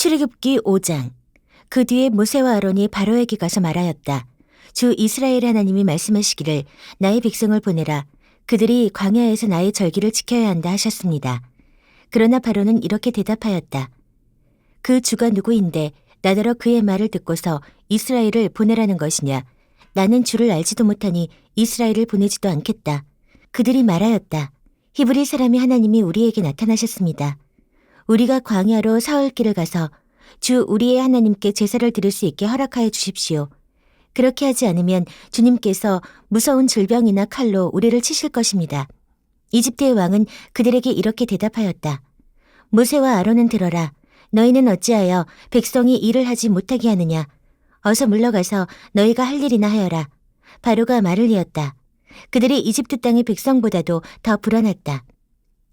출애굽기 5장. 그 뒤에 모세와 아론이 바로에게 가서 말하였다. 주 이스라엘 하나님이 말씀하시기를 나의 백성을 보내라. 그들이 광야에서 나의 절기를 지켜야 한다 하셨습니다. 그러나 바로는 이렇게 대답하였다. 그 주가 누구인데 나더러 그의 말을 듣고서 이스라엘을 보내라는 것이냐. 나는 주를 알지도 못하니 이스라엘을 보내지도 않겠다. 그들이 말하였다. 히브리 사람이 하나님이 우리에게 나타나셨습니다. 우리가 광야로 사흘길을 가서 주 우리의 하나님께 제사를 드릴 수 있게 허락하여 주십시오. 그렇게 하지 않으면 주님께서 무서운 질병이나 칼로 우리를 치실 것입니다. 이집트의 왕은 그들에게 이렇게 대답하였다. 모세와 아론은 들어라. 너희는 어찌하여 백성이 일을 하지 못하게 하느냐. 어서 물러가서 너희가 할 일이나 하여라. 바로가 말을 이었다. 그들이 이집트 땅의 백성보다도 더 불안했다.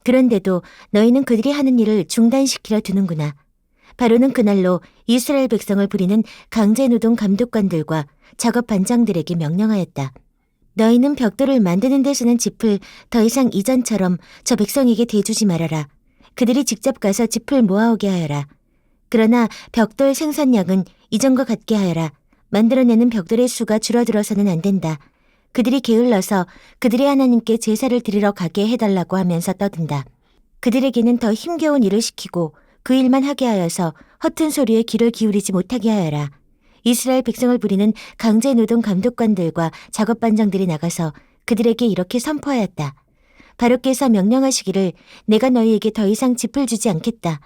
그런데도 너희는 그들이 하는 일을 중단시키려 두는구나. 바로는 그날로 이스라엘 백성을 부리는 강제노동 감독관들과 작업 반장들에게 명령하였다. 너희는 벽돌을 만드는 데 쓰는 짚을 더 이상 이전처럼 저 백성에게 대주지 말아라. 그들이 직접 가서 짚을 모아오게 하여라. 그러나 벽돌 생산량은 이전과 같게 하여라. 만들어내는 벽돌의 수가 줄어들어서는 안 된다. 그들이 게을러서 그들의 하나님께 제사를 드리러 가게 해달라고 하면서 떠든다. 그들에게는 더 힘겨운 일을 시키고 그 일만 하게 하여서 허튼 소리에 귀를 기울이지 못하게 하여라. 이스라엘 백성을 부리는 강제노동 감독관들과 작업반장들이 나가서 그들에게 이렇게 선포하였다. 바로께서 명령하시기를 내가 너희에게 더 이상 짚을 주지 않겠다.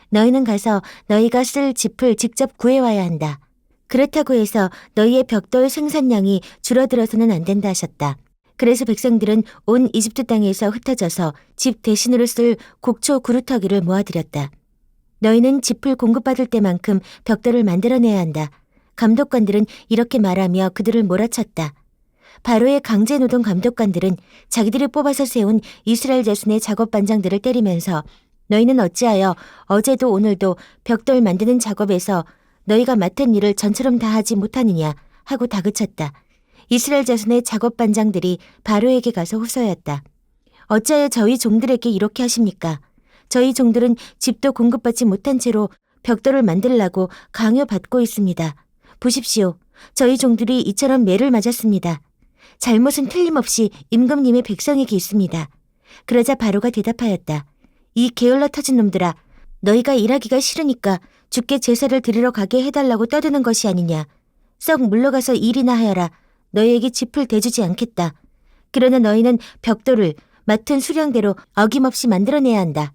너희는 가서 너희가 쓸 짚을 직접 구해와야 한다. 그렇다고 해서 너희의 벽돌 생산량이 줄어들어서는 안 된다 하셨다. 그래서 백성들은 온 이집트 땅에서 흩어져서 집 대신으로 쓸 곡초 구루터기를 모아들였다. 너희는 짚을 공급받을 때만큼 벽돌을 만들어내야 한다. 감독관들은 이렇게 말하며 그들을 몰아쳤다. 바로의 강제노동 감독관들은 자기들이 뽑아서 세운 이스라엘 자손의 작업반장들을 때리면서 너희는 어찌하여 어제도 오늘도 벽돌 만드는 작업에서 너희가 맡은 일을 전처럼 다 하지 못하느냐 하고 다그쳤다. 이스라엘 자손의 작업반장들이 바로에게 가서 호소하였다. 어찌하여 저희 종들에게 이렇게 하십니까? 저희 종들은 집도 공급받지 못한 채로 벽돌을 만들라고 강요받고 있습니다. 보십시오. 저희 종들이 이처럼 매를 맞았습니다. 잘못은 틀림없이 임금님의 백성에게 있습니다. 그러자 바로가 대답하였다. 이 게을러 터진 놈들아, 너희가 일하기가 싫으니까 주께 제사를 드리러 가게 해달라고 떠드는 것이 아니냐. 썩 물러가서 일이나 하여라. 너희에게 짚을 대주지 않겠다. 그러나 너희는 벽돌을 맡은 수량대로 어김없이 만들어내야 한다.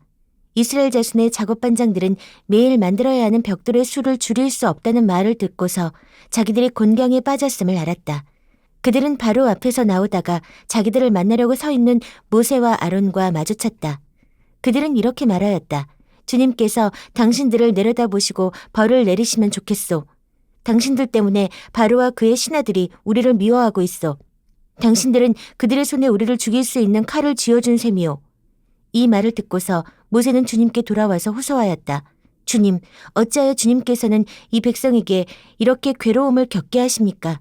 이스라엘 자손의 작업반장들은 매일 만들어야 하는 벽돌의 수를 줄일 수 없다는 말을 듣고서 자기들이 곤경에 빠졌음을 알았다. 그들은 바로 앞에서 나오다가 자기들을 만나려고 서 있는 모세와 아론과 마주쳤다. 그들은 이렇게 말하였다. 주님께서 당신들을 내려다보시고 벌을 내리시면 좋겠소. 당신들 때문에 바로와 그의 신하들이 우리를 미워하고 있어. 당신들은 그들의 손에 우리를 죽일 수 있는 칼을 쥐어준 셈이오. 이 말을 듣고서 모세는 주님께 돌아와서 호소하였다. 주님, 어찌하여 주님께서는 이 백성에게 이렇게 괴로움을 겪게 하십니까?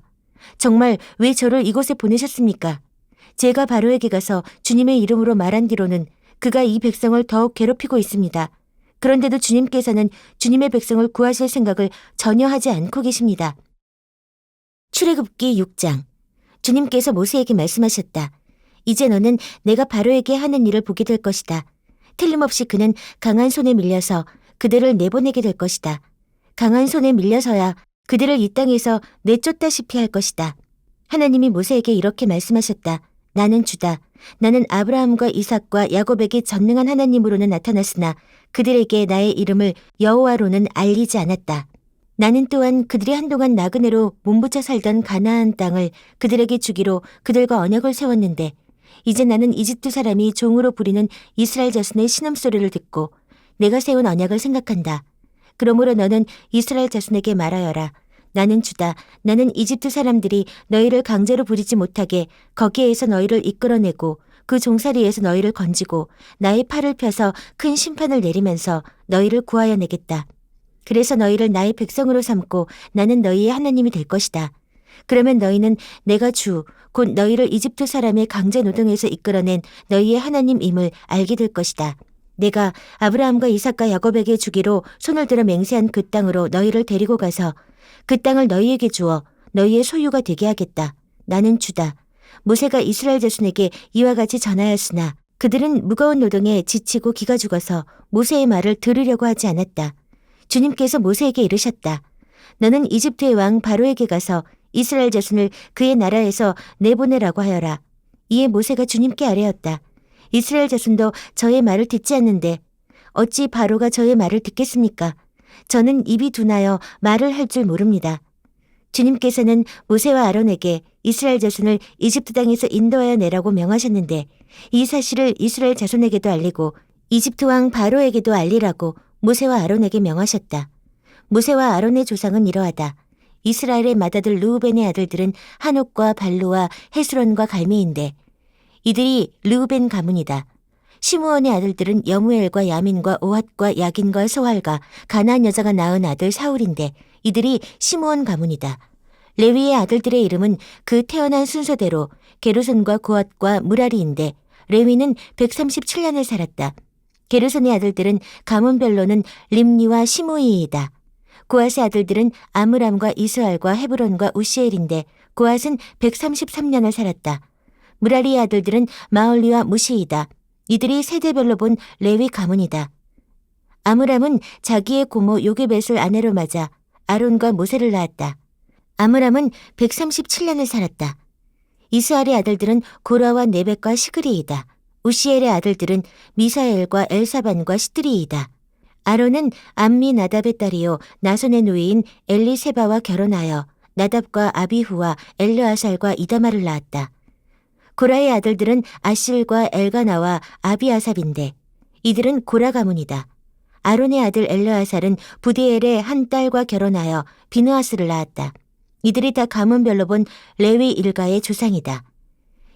정말 왜 저를 이곳에 보내셨습니까? 제가 바로에게 가서 주님의 이름으로 말한 뒤로는 그가 이 백성을 더욱 괴롭히고 있습니다. 그런데도 주님께서는 주님의 백성을 구하실 생각을 전혀 하지 않고 계십니다. 출애굽기 6장. 주님께서 모세에게 말씀하셨다. 이제 너는 내가 바로에게 하는 일을 보게 될 것이다. 틀림없이 그는 강한 손에 밀려서 그들을 내보내게 될 것이다. 강한 손에 밀려서야 그들을 이 땅에서 내쫓다시피 할 것이다. 하나님이 모세에게 이렇게 말씀하셨다. 나는 주다. 나는 아브라함과 이삭과 야곱에게 전능한 하나님으로는 나타났으나 그들에게 나의 이름을 여호와로는 알리지 않았다. 나는 또한 그들이 한동안 나그네로 몸부쳐 살던 가나안 땅을 그들에게 주기로 그들과 언약을 세웠는데 이제 나는 이집트 사람이 종으로 부리는 이스라엘 자손의 신음소리를 듣고 내가 세운 언약을 생각한다. 그러므로 너는 이스라엘 자손에게 말하여라. 나는 주다. 나는 이집트 사람들이 너희를 강제로 부리지 못하게 거기에서 너희를 이끌어내고 그 종살이에서 너희를 건지고 나의 팔을 펴서 큰 심판을 내리면서 너희를 구하여 내겠다. 그래서 너희를 나의 백성으로 삼고 나는 너희의 하나님이 될 것이다. 그러면 너희는 내가 주, 곧 너희를 이집트 사람의 강제 노동에서 이끌어낸 너희의 하나님임을 알게 될 것이다. 내가 아브라함과 이삭과 야곱에게 주기로 손을 들어 맹세한 그 땅으로 너희를 데리고 가서 그 땅을 너희에게 주어 너희의 소유가 되게 하겠다. 나는 주다. 모세가 이스라엘 자손에게 이와 같이 전하였으나 그들은 무거운 노동에 지치고 기가 죽어서 모세의 말을 들으려고 하지 않았다. 주님께서 모세에게 이르셨다. 너는 이집트의 왕 바로에게 가서 이스라엘 자손을 그의 나라에서 내보내라고 하여라. 이에 모세가 주님께 아뢰었다. 이스라엘 자손도 저의 말을 듣지 않는데 어찌 바로가 저의 말을 듣겠습니까? 저는 입이 둔하여 말을 할 줄 모릅니다. 주님께서는 모세와 아론에게 이스라엘 자손을 이집트 땅에서 인도하여 내라고 명하셨는데 이 사실을 이스라엘 자손에게도 알리고 이집트 왕 바로에게도 알리라고 모세와 아론에게 명하셨다. 모세와 아론의 조상은 이러하다. 이스라엘의 맏아들 르우벤의 아들들은 한옥과 발루와 헤스론과 갈미인데 이들이 르우벤 가문이다. 시므온의 아들들은 여무엘과 야민과 오핫과 야긴과 소할과 가나안 여자가 낳은 아들 사울인데 이들이 시므온 가문이다. 레위의 아들들의 이름은 그 태어난 순서대로 게르손과 고핫과 무라리인데 레위는 137년을 살았다. 게르손의 아들들은 가문별로는 림니와 시므이이다. 고핫의 아들들은 아므람과 이스알과 헤브론과 우시엘인데 고핫은 133년을 살았다. 무라리의 아들들은 마올리와 무시이다. 이들이 세대별로 본 레위 가문이다. 아므람은 자기의 고모 요게벳을 아내로 맞아 아론과 모세를 낳았다. 아므람은 137년을 살았다. 이스알의 아들들은 고라와 네벡과 시그리이다. 우시엘의 아들들은 미사엘과 엘사반과 시드리이다. 아론은 암미 나답의 딸이요 나손의 누이인 엘리세바와 결혼하여 나답과 아비후와 엘르아살과 이다마를 낳았다. 고라의 아들들은 아실과 엘가나와 아비아삽인데 이들은 고라 가문이다. 아론의 아들 엘르아살은 부디엘의 한 딸과 결혼하여 비느하스를 낳았다. 이들이 다 가문별로 본 레위 일가의 조상이다.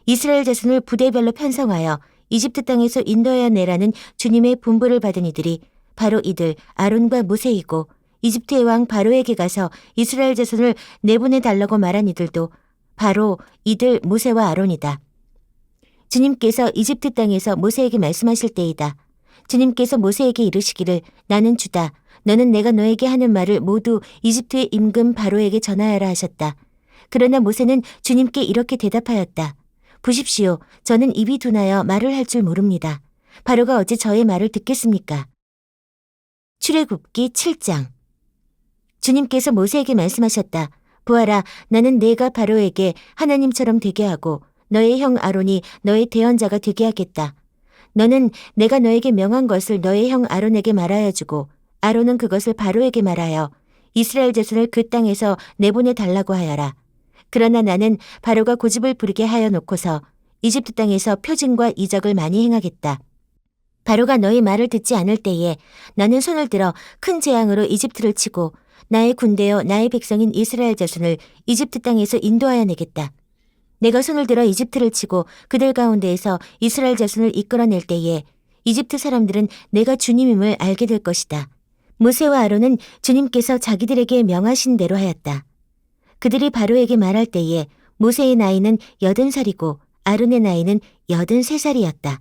이스라엘 자손을 부대별로 편성하여 이집트 땅에서 인도하여 내라는 주님의 분부를 받은 이들이 바로 이들 아론과 모세이고 이집트의 왕 바로에게 가서 이스라엘 자손을 내보내달라고 말한 이들도 바로 이들 모세와 아론이다. 주님께서 이집트 땅에서 모세에게 말씀하실 때이다. 주님께서 모세에게 이르시기를 나는 주다. 너는 내가 너에게 하는 말을 모두 이집트의 임금 바로에게 전하여라 하셨다. 그러나 모세는 주님께 이렇게 대답하였다. 보십시오. 저는 입이 둔하여 말을 할 줄 모릅니다. 바로가 어찌 저의 말을 듣겠습니까? 출애굽기 7장. 주님께서 모세에게 말씀하셨다. 보아라, 나는 내가 바로에게 하나님처럼 되게 하고 너의 형 아론이 너의 대언자가 되게 하겠다. 너는 내가 너에게 명한 것을 너의 형 아론에게 말하여 주고 아론은 그것을 바로에게 말하여 이스라엘 자손을 그 땅에서 내보내 달라고 하여라. 그러나 나는 바로가 고집을 부리게 하여 놓고서 이집트 땅에서 표징과 이적을 많이 행하겠다. 바로가 너희 말을 듣지 않을 때에 나는 손을 들어 큰 재앙으로 이집트를 치고 나의 군대여 나의 백성인 이스라엘 자손을 이집트 땅에서 인도하여 내겠다. 내가 손을 들어 이집트를 치고 그들 가운데에서 이스라엘 자손을 이끌어낼 때에 이집트 사람들은 내가 주님임을 알게 될 것이다. 모세와 아론은 주님께서 자기들에게 명하신 대로 하였다. 그들이 바로에게 말할 때에 모세의 나이는 80살이고 아론의 나이는 83살이었다.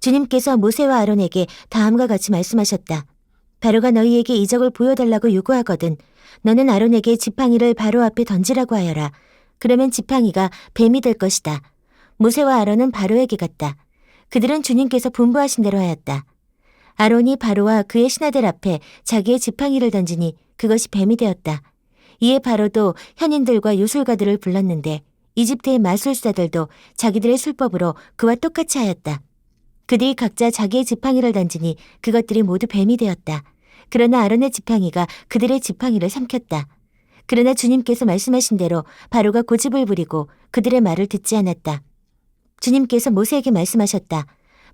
주님께서 모세와 아론에게 다음과 같이 말씀하셨다. 바로가 너희에게 이적을 보여달라고 요구하거든 너는 아론에게 지팡이를 바로 앞에 던지라고 하여라. 그러면 지팡이가 뱀이 될 것이다. 모세와 아론은 바로에게 갔다. 그들은 주님께서 분부하신 대로 하였다. 아론이 바로와 그의 신하들 앞에 자기의 지팡이를 던지니 그것이 뱀이 되었다. 이에 바로도 현인들과 요술가들을 불렀는데 이집트의 마술사들도 자기들의 술법으로 그와 똑같이 하였다. 그들이 각자 자기의 지팡이를 던지니 그것들이 모두 뱀이 되었다. 그러나 아론의 지팡이가 그들의 지팡이를 삼켰다. 그러나 주님께서 말씀하신 대로 바로가 고집을 부리고 그들의 말을 듣지 않았다. 주님께서 모세에게 말씀하셨다.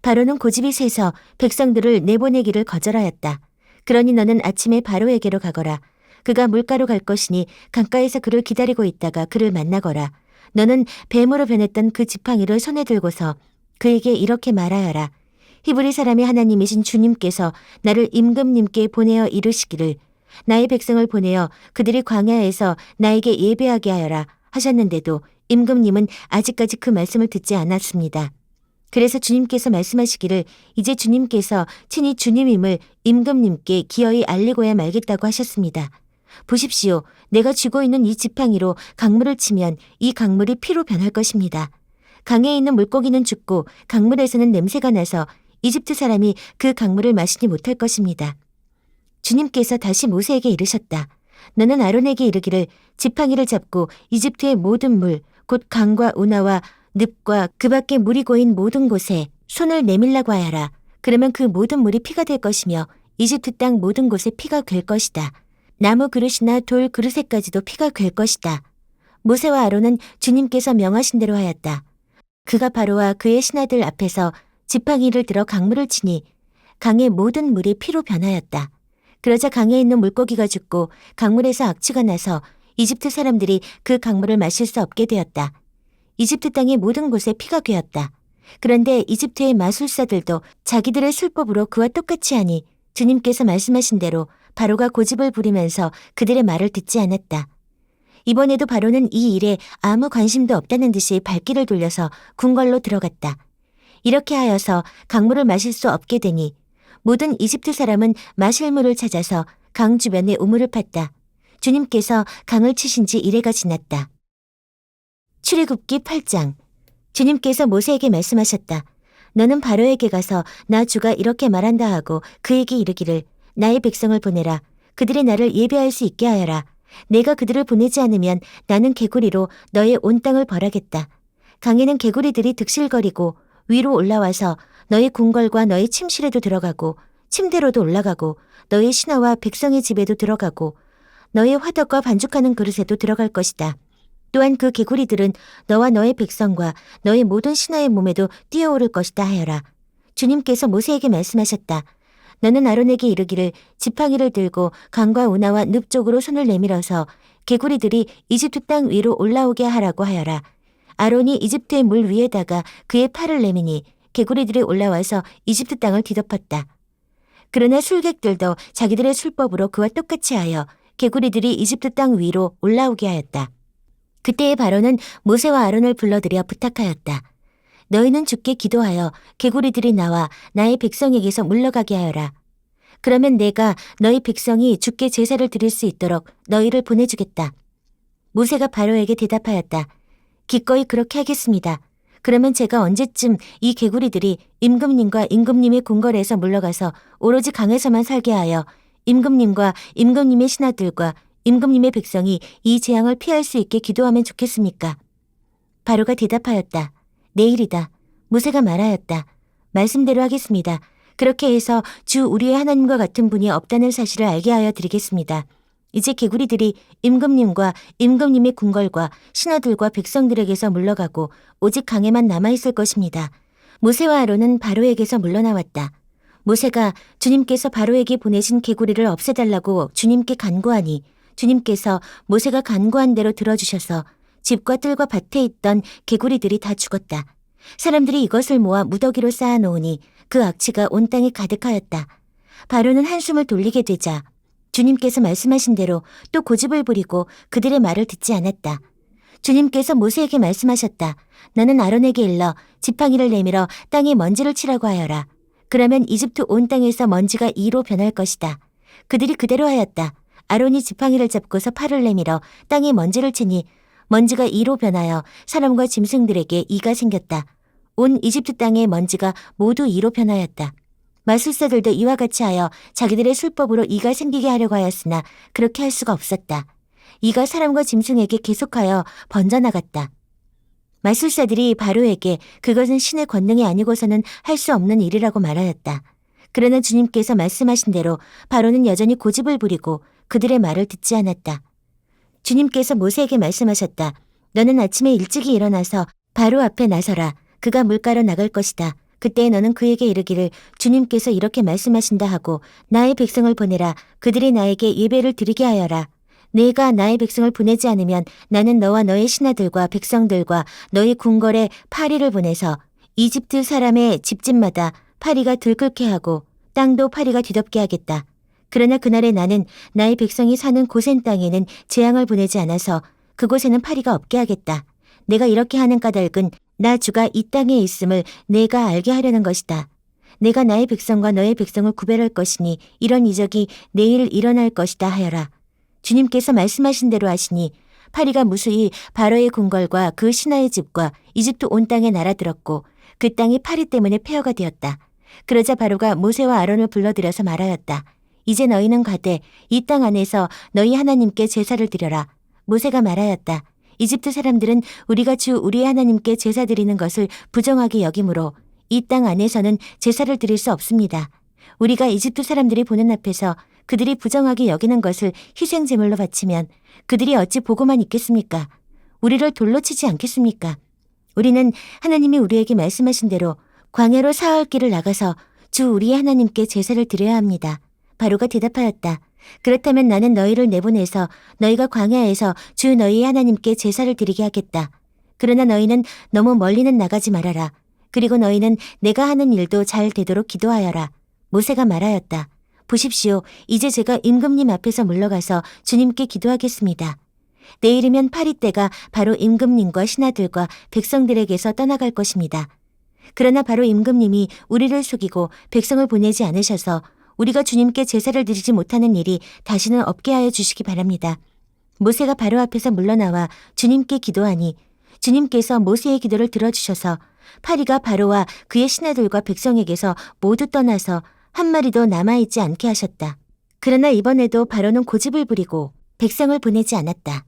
바로는 고집이 세서 백성들을 내보내기를 거절하였다. 그러니 너는 아침에 바로에게로 가거라. 그가 물가로 갈 것이니 강가에서 그를 기다리고 있다가 그를 만나거라. 너는 뱀으로 변했던 그 지팡이를 손에 들고서 그에게 이렇게 말하여라. 히브리 사람의 하나님이신 주님께서 나를 임금님께 보내어 이르시기를 나의 백성을 보내어 그들이 광야에서 나에게 예배하게 하여라 하셨는데도 임금님은 아직까지 그 말씀을 듣지 않았습니다. 그래서 주님께서 말씀하시기를 이제 주님께서 친히 주님임을 임금님께 기어이 알리고야 말겠다고 하셨습니다. 보십시오. 내가 쥐고 있는 이 지팡이로 강물을 치면 이 강물이 피로 변할 것입니다. 강에 있는 물고기는 죽고 강물에서는 냄새가 나서 이집트 사람이 그 강물을 마시지 못할 것입니다. 주님께서 다시 모세에게 이르셨다. 너는 아론에게 이르기를 지팡이를 잡고 이집트의 모든 물, 곧 강과 운하와 늪과 그 밖에 물이 고인 모든 곳에 손을 내밀라고 하여라. 그러면 그 모든 물이 피가 될 것이며 이집트 땅 모든 곳에 피가 될 것이다. 나무 그릇이나 돌 그릇에까지도 피가 될 것이다. 모세와 아론은 주님께서 명하신 대로 하였다. 그가 바로와 그의 신하들 앞에서 지팡이를 들어 강물을 치니 강의 모든 물이 피로 변하였다. 그러자 강에 있는 물고기가 죽고 강물에서 악취가 나서 이집트 사람들이 그 강물을 마실 수 없게 되었다. 이집트 땅의 모든 곳에 피가 괴었다. 그런데 이집트의 마술사들도 자기들의 술법으로 그와 똑같이 하니 주님께서 말씀하신 대로 바로가 고집을 부리면서 그들의 말을 듣지 않았다. 이번에도 바로는 이 일에 아무 관심도 없다는 듯이 발길을 돌려서 궁궐로 들어갔다. 이렇게 하여서 강물을 마실 수 없게 되니 모든 이집트 사람은 마실 물을 찾아서 강 주변에 우물을 팠다. 주님께서 강을 치신 지 이래가 지났다. 출애굽기 8장. 주님께서 모세에게 말씀하셨다. 너는 바로에게 가서 나 주가 이렇게 말한다 하고 그에게 이르기를 나의 백성을 보내라. 그들이 나를 예배할 수 있게 하여라. 내가 그들을 보내지 않으면 나는 개구리로 너의 온 땅을 벌하겠다. 강에는 개구리들이 득실거리고 위로 올라와서 너의 궁궐과 너의 침실에도 들어가고 침대로도 올라가고 너의 신하와 백성의 집에도 들어가고 너의 화덕과 반죽하는 그릇에도 들어갈 것이다. 또한 그 개구리들은 너와 너의 백성과 너의 모든 신하의 몸에도 뛰어오를 것이다 하여라. 주님께서 모세에게 말씀하셨다. 너는 아론에게 이르기를 지팡이를 들고 강과 운하와 늪 쪽으로 손을 내밀어서 개구리들이 이집트 땅 위로 올라오게 하라고 하여라. 아론이 이집트의 물 위에다가 그의 팔을 내미니 개구리들이 올라와서 이집트 땅을 뒤덮었다. 그러나 술객들도 자기들의 술법으로 그와 똑같이 하여 개구리들이 이집트 땅 위로 올라오게 하였다. 그때의 바로는 모세와 아론을 불러들여 부탁하였다. 너희는 주께 기도하여 개구리들이 나와 나의 백성에게서 물러가게 하여라. 그러면 내가 너희 백성이 주께 제사를 드릴 수 있도록 너희를 보내주겠다. 모세가 바로에게 대답하였다. 기꺼이 그렇게 하겠습니다. 그러면 제가 언제쯤 이 개구리들이 임금님과 임금님의 궁궐에서 물러가서 오로지 강에서만 살게 하여 임금님과 임금님의 신하들과 임금님의 백성이 이 재앙을 피할 수 있게 기도하면 좋겠습니까? 바로가 대답하였다. 내일이다. 모세가 말하였다. 말씀대로 하겠습니다. 그렇게 해서 주 우리의 하나님과 같은 분이 없다는 사실을 알게 하여 드리겠습니다. 이제 개구리들이 임금님과 임금님의 궁궐과 신하들과 백성들에게서 물러가고 오직 강에만 남아있을 것입니다. 모세와 아론은 바로에게서 물러나왔다. 모세가 주님께서 바로에게 보내신 개구리를 없애달라고 주님께 간구하니 주님께서 모세가 간구한 대로 들어주셔서 집과 뜰과 밭에 있던 개구리들이 다 죽었다. 사람들이 이것을 모아 무더기로 쌓아놓으니 그 악취가 온 땅에 가득하였다. 바로는 한숨을 돌리게 되자 주님께서 말씀하신 대로 또 고집을 부리고 그들의 말을 듣지 않았다. 주님께서 모세에게 말씀하셨다. 너는 아론에게 일러 지팡이를 내밀어 땅에 먼지를 치라고 하여라. 그러면 이집트 온 땅에서 먼지가 이로 변할 것이다. 그들이 그대로 하였다. 아론이 지팡이를 잡고서 팔을 내밀어 땅에 먼지를 치니 먼지가 이로 변하여 사람과 짐승들에게 이가 생겼다. 온 이집트 땅의 먼지가 모두 이로 변하였다. 마술사들도 이와 같이 하여 자기들의 술법으로 이가 생기게 하려고 하였으나 그렇게 할 수가 없었다. 이가 사람과 짐승에게 계속하여 번져나갔다. 마술사들이 바로에게 그것은 신의 권능이 아니고서는 할 수 없는 일이라고 말하였다. 그러나 주님께서 말씀하신 대로 바로는 여전히 고집을 부리고 그들의 말을 듣지 않았다. 주님께서 모세에게 말씀하셨다. 너는 아침에 일찍이 일어나서 바로 앞에 나서라. 그가 물가로 나갈 것이다. 그때 너는 그에게 이르기를 주님께서 이렇게 말씀하신다 하고 나의 백성을 보내라. 그들이 나에게 예배를 드리게 하여라. 내가 나의 백성을 보내지 않으면 나는 너와 너의 신하들과 백성들과 너의 궁궐에 파리를 보내서 이집트 사람의 집집마다 파리가 들끓게 하고 땅도 파리가 뒤덮게 하겠다. 그러나 그날에 나는 나의 백성이 사는 고센 땅에는 재앙을 보내지 않아서 그곳에는 파리가 없게 하겠다. 내가 이렇게 하는 까닭은 나 주가 이 땅에 있음을 내가 알게 하려는 것이다. 내가 나의 백성과 너의 백성을 구별할 것이니 이런 이적이 내일 일어날 것이다 하여라. 주님께서 말씀하신 대로 하시니 파리가 무수히 바로의 궁궐과 그 신하의 집과 이집트 온 땅에 날아들었고 그 땅이 파리 때문에 폐허가 되었다. 그러자 바로가 모세와 아론을 불러들여서 말하였다. 이제 너희는 가되 이 땅 안에서 너희 하나님께 제사를 드려라. 모세가 말하였다. 이집트 사람들은 우리가 주 우리의 하나님께 제사 드리는 것을 부정하게 여기므로 이 땅 안에서는 제사를 드릴 수 없습니다. 우리가 이집트 사람들이 보는 앞에서 그들이 부정하게 여기는 것을 희생제물로 바치면 그들이 어찌 보고만 있겠습니까? 우리를 돌로 치지 않겠습니까? 우리는 하나님이 우리에게 말씀하신 대로 광야로 사흘 길을 나가서 주 우리의 하나님께 제사를 드려야 합니다. 바로가 대답하였다. 그렇다면 나는 너희를 내보내서 너희가 광야에서 주 너희의 하나님께 제사를 드리게 하겠다. 그러나 너희는 너무 멀리는 나가지 말아라. 그리고 너희는 내가 하는 일도 잘 되도록 기도하여라. 모세가 말하였다. 보십시오. 이제 제가 임금님 앞에서 물러가서 주님께 기도하겠습니다. 내일이면 파리 때가 바로 임금님과 신하들과 백성들에게서 떠나갈 것입니다. 그러나 바로 임금님이 우리를 속이고 백성을 보내지 않으셔서 우리가 주님께 제사를 드리지 못하는 일이 다시는 없게 하여 주시기 바랍니다. 모세가 바로 앞에서 물러나와 주님께 기도하니 주님께서 모세의 기도를 들어주셔서 파리가 바로와 그의 신하들과 백성에게서 모두 떠나서 한 마리도 남아있지 않게 하셨다. 그러나 이번에도 바로는 고집을 부리고 백성을 보내지 않았다.